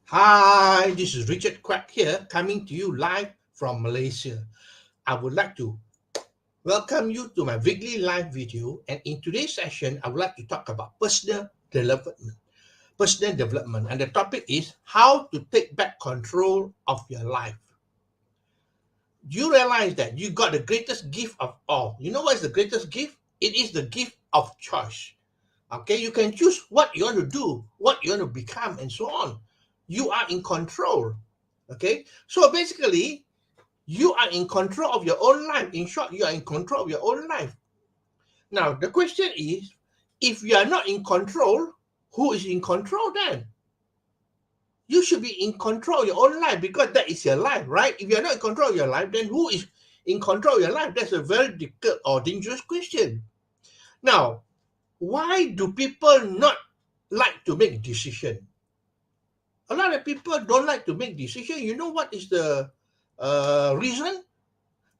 Hi, this is Richard Quack here, coming to you live from Malaysia. I would like to welcome you to my weekly live video, and in today's session, I would like to talk about personal development. Personal development, and the topic is how to take back control of your life. You realize that you got the greatest gift of all. You know what is the greatest gift? It is the gift of choice. Okay, you can choose what you want to do, what you want to become, and so on. You are in control. Okay, so basically, you are in control of your own life. In short, you are in control of your own life. Now, the question is, if you are not in control, who is in control then? You should be in control of your own life because that is your life, right? If you are not in control of your life, then who is in control of your life? That's a very difficult or dangerous question. Now, why do people not like to make decision? A lot of people don't like to make decision. You know what is the reason?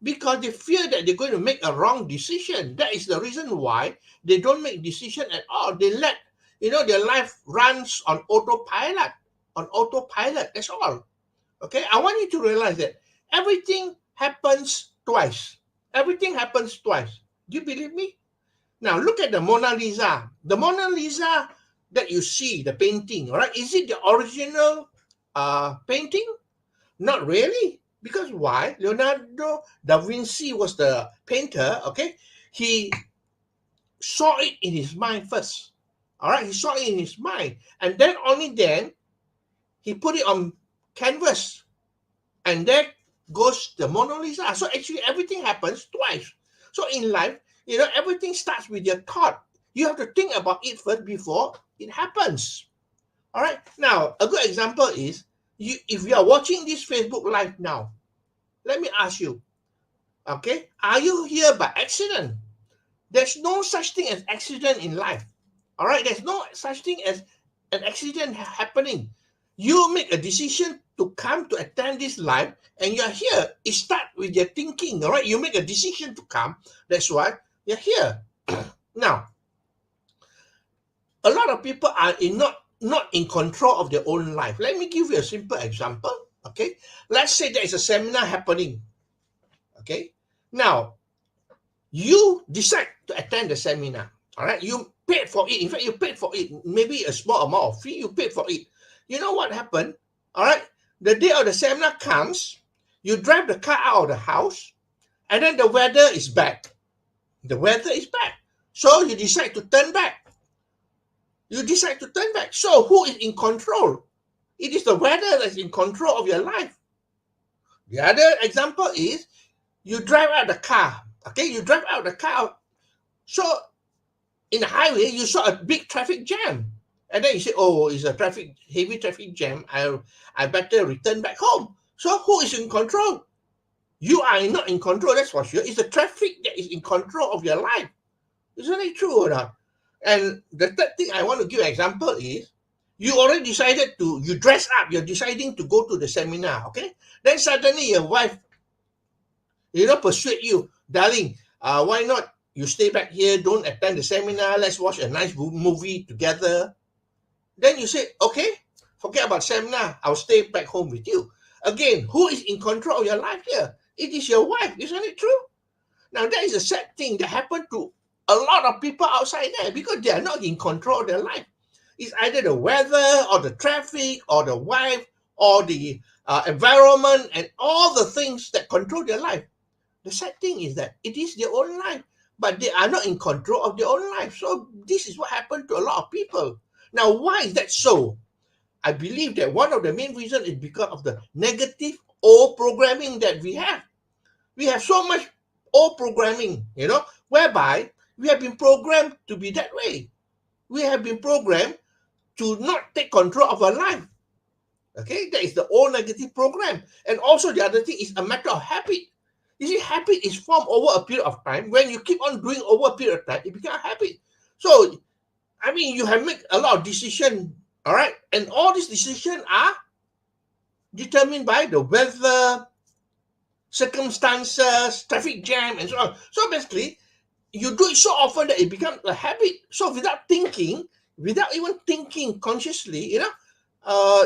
Because they fear that they're going to make a wrong decision. That is the reason why they don't make decision at all. They let their life runs on autopilot. On autopilot. That's all. Okay, I want you to realize that everything happens twice. Everything happens twice. Do you believe me? Now look at the Mona Lisa. The Mona Lisa that you see, the painting, all right? Is it the original painting? Not really. Because why? Leonardo da Vinci was the painter, okay? He saw it in his mind first. All right, he saw it in his mind. And then only then he put it on canvas. And there goes the Mona Lisa. So actually everything happens twice. So in life, everything starts with your thought. You have to think about it first before it happens. All right. Now, a good example is if you are watching this Facebook Live now, let me ask you, okay, are you here by accident? There's no such thing as accident in life. All right. There's no such thing as an accident happening. You make a decision to come to attend this live and you're here. It starts with your thinking. All right. You make a decision to come. That's why you're here. Now, a lot of people are not in control of their own life. Let me give you a simple example. Okay. Let's say there is a seminar happening. Okay. Now, you decide to attend the seminar. All right. You paid for it. In fact, you paid for it. Maybe a small amount of fee. You paid for it. You know what happened? All right. The day of the seminar comes. You drive the car out of the house. And then the weather is bad. The weather is bad. So you decide to turn back. You decide to turn back. So who is in control? It is the weather that's in control of your life. The other example is you drive out the car. Okay, you drive out the car. So in the highway, you saw a big traffic jam. And then you say, oh, it's a heavy traffic jam. I better return back home. So who is in control? You are not in control, that's for sure. It's the traffic that is in control of your life. Isn't it true or not? And the third thing I want to give an example is you already decided you dress up, you're deciding to go to the seminar, okay? Then suddenly your wife, persuade you, darling, why not you stay back here, don't attend the seminar, let's watch a nice movie together. Then you say, okay, forget about seminar, I'll stay back home with you. Again, who is in control of your life here? It is your wife, isn't it true? Now, that is a sad thing that happened to a lot of people outside there because they are not in control of their life. It's either the weather or the traffic or the wife or the environment and all the things that control their life. The sad thing is that it is their own life, but they are not in control of their own life. So this is what happened to a lot of people. Now, why is that so? I believe that one of the main reasons is because of the negative old programming that we have. We have so much old programming, whereby we have been programmed to be that way. We have been programmed to not take control of our life. Okay, that is the old negative program. And also the other thing is a matter of habit. You see, habit is formed over a period of time. When you keep on doing over a period of time, it becomes a habit. So, you have made a lot of decisions, all right? And all these decisions are determined by the weather, circumstances, traffic jam, and so on. So basically, you do it so often that it becomes a habit. So without even thinking consciously,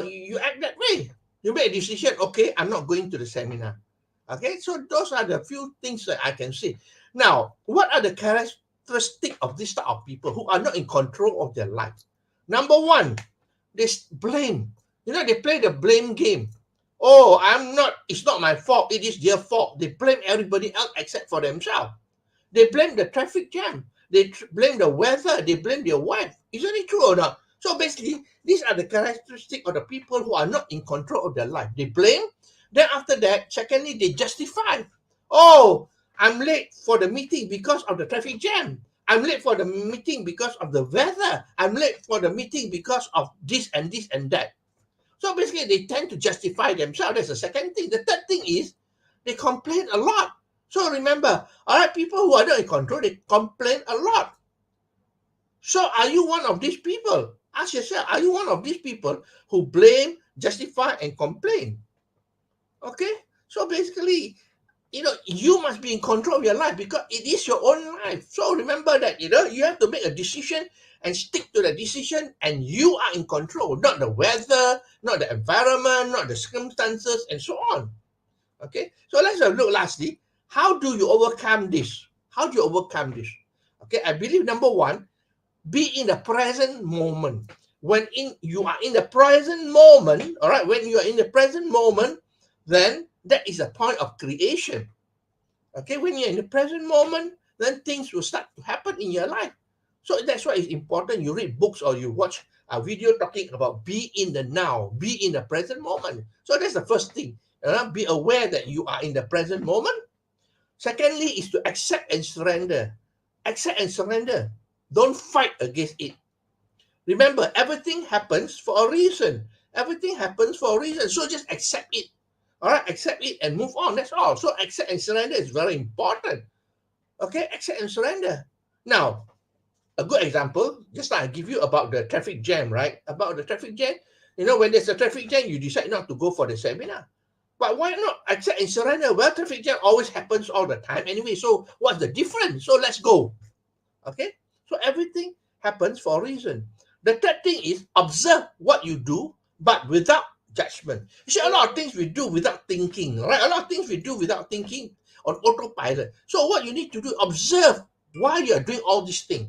you act that way. You make a decision, okay, I'm not going to the seminar. Okay, so those are the few things that I can say. Now, what are the characteristics of this type of people who are not in control of their life? Number one, they blame. You know, they play the blame game. Oh, it's not my fault, it is their fault. They blame everybody else except for themselves. They blame the traffic jam. They blame the weather. They blame their wife. Isn't it true or not? So basically, these are the characteristics of the people who are not in control of their life. They blame. Then after that, secondly, they justify. Oh, I'm late for the meeting because of the traffic jam. I'm late for the meeting because of the weather. I'm late for the meeting because of this and this and that. So basically, they tend to justify themselves. That's the second thing. The third thing is they complain a lot. So remember, all right, people who are not in control, they complain a lot. So are you one of these people? Ask yourself, are you one of these people who blame, justify, and complain? Okay? So basically, you must be in control of your life because it is your own life. So remember that, you have to make a decision and stick to the decision, and you are in control, not the weather, not the environment, not the circumstances, and so on. Okay, so let's have a look lastly. How do you overcome this? How do you overcome this? Okay, I believe number one, be in the present moment. You are in the present moment, all right, when you are in the present moment, then that is a point of creation. Okay, when you're in the present moment, then things will start to happen in your life. So that's why it's important you read books or you watch a video talking about be in the now, be in the present moment. So that's the first thing. Be aware that you are in the present moment. Secondly is to accept and surrender. Accept and surrender. Don't fight against it. Remember, everything happens for a reason. Everything happens for a reason. So just accept it. All right, accept it and move on. That's all. So accept and surrender is very important. Okay, accept and surrender. Now, a good example, just like I give you about the traffic jam, right? About the traffic jam, when there's a traffic jam, you decide not to go for the seminar. But why not accept and surrender? Well, traffic jam always happens all the time anyway. So what's the difference? So let's go. Okay? So everything happens for a reason. The third thing is observe what you do, but without judgment. You see, a lot of things we do without thinking, right? A lot of things we do without thinking on autopilot. So what you need to do, observe why you are doing all these things.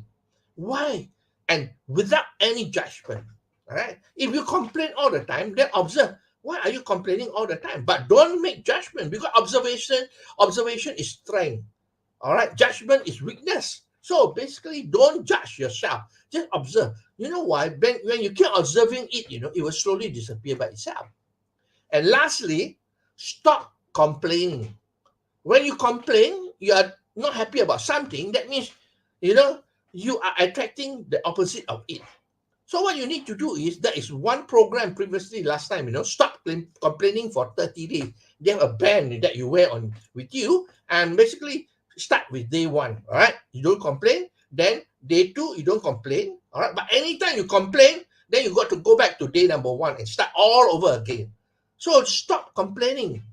Why? And without any judgment. All right? If you complain all the time, then observe. Why are you complaining all the time? But don't make judgment because observation is strength. All right? Judgment is weakness. So basically, don't judge yourself. Just observe. You know why? When you keep observing it, it will slowly disappear by itself. And lastly, stop complaining. When you complain, you are not happy about something. That means, you are attracting the opposite of it. So what you need to do is, there is one program previously last time, stop complaining for 30 days. They have a band that you wear on with you, and basically start with day one, all right? You don't complain. Then day two, you don't complain, all right? But anytime you complain, then you got to go back to day number one and start all over again. So stop complaining.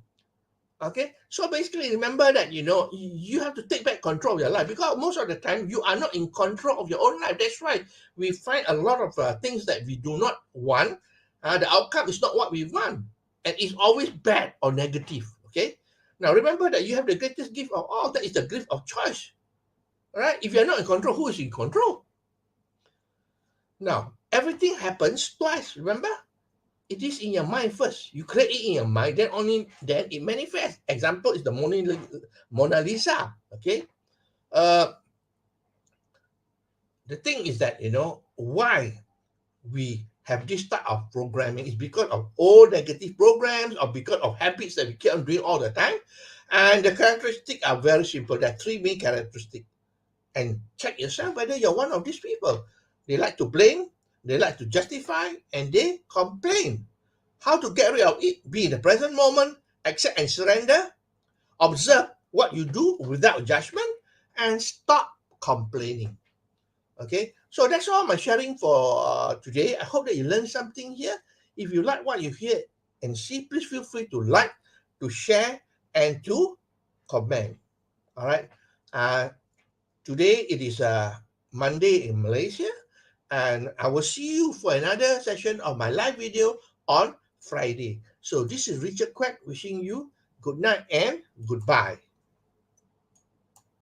Okay, so basically remember that you have to take back control of your life because most of the time you are not in control of your own life. That's why we find a lot of things that we do not want. The outcome is not what we want, and it's always bad or negative. Okay, now remember that you have the greatest gift of all. That is the gift of choice. All right, if you're not in control, who is in control? Now everything happens twice. Remember, it is in your mind first. You create it in your mind, then it manifests. Example is the Mona Lisa. Okay. The thing is that why we have this type of programming is because of all negative programs or because of habits that we keep on doing all the time. And the characteristics are very simple. There are three main characteristics. And check yourself whether you're one of these people. They like to blame, they like to justify, and they complain. How to get rid of it? Be in the present moment, accept and surrender, observe what you do without judgment, and stop complaining. Okay, so that's all my sharing for today. I hope that you learned something here. If you like what you hear and see, please feel free to like, to share, and to comment. All right. Today it is Monday in Malaysia, And I will see you for another session of my live video on Friday. So this is Richard Quack wishing you good night and goodbye.